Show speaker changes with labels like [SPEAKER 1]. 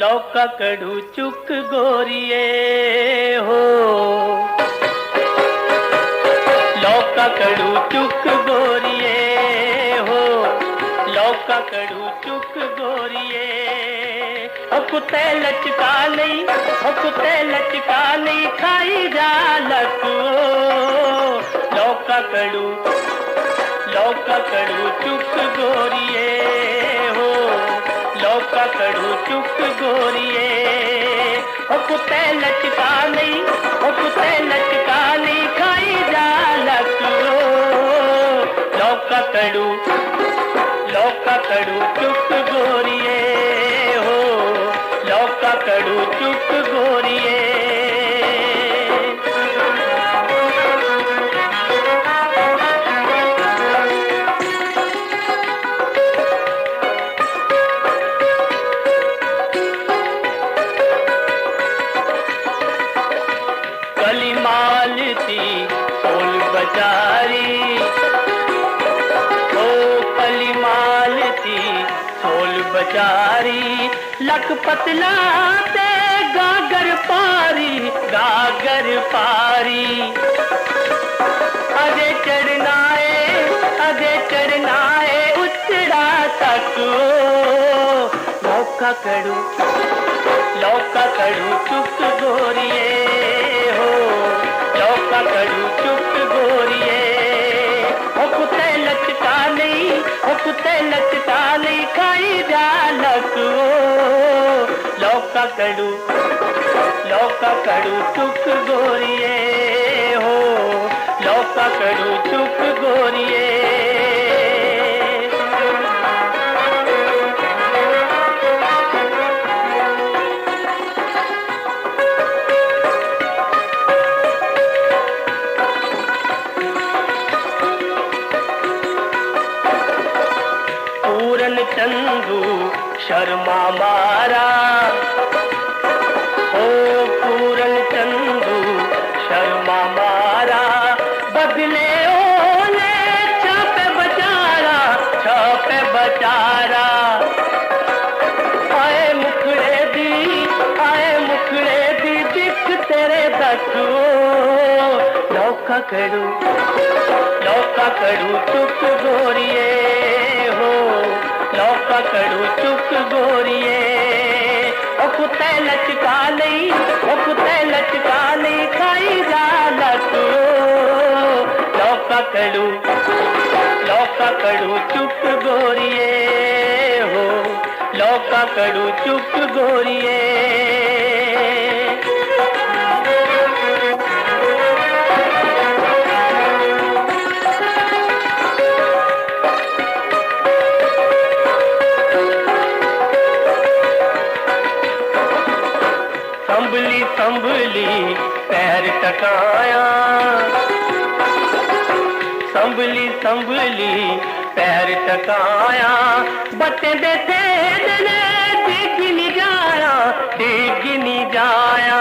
[SPEAKER 1] लौका कड़ू चुक गोरिए हो, लौका कड़ू चुक गोरिए हो, लौका कड़ू चुक गोरिए। ओ कुत्ते लचका नहीं, ओ कुत्ते लचका नहीं, खाई जा लको लौका कड़ू, लौका कड़ू चुक गोरिए हो, लौका कड़ू चुक गोरिए। ओ कुत्ते लचका नहीं, ओ कुत्ते लचका नहीं, खाई जा लको लौका कड़ू, लौका कड़ू चुक गोरिए हो, लौका कड़ू चुक गोरिए। कली मालती सोल बजारी, ओ कली मालती सोल बजारी, लखपतला ते गागर पारी, गागर पारी। अजे चढ़नाए, अजे चढ़नाए उचड़ा तक लौका कड़ू, लौका कड़ू चुक गोरिए हो, लौका कड़ू चुक गोरिए। ओ कुत्ते लचका नहीं, ओ कुत्ते लचका नहीं, खाई जा लको लौका कड़ू, लौका कड़ू चुक गोरिए हो, लौका कड़ू चुक गोरिए। पूरन चंदू शर्मा मारा, ओ पूरन चंदू शर्मा मारा, बदले ओले छापे बचारा, छापे बचारा। आए मुखड़े दी, आए मुखड़े दी दिख तेरे दसो लौका कड़ू, लौका कड़ू चुक गोरिए हो, लौका कड़ू चुक गोरिए। ओ कुत्ते लचका नहीं, ओ कुत्ते लचका नहीं, खाई जा लको लौका कड़ू, लौका कड़ू चुक गोरिए हो, लौका कड़ू चुक गोरिए। संभली संभली पैर टकाया, संभली संभली पैर टकाया, बच्चे दे थे डिग नहीं जाया, डिग नहीं जाया।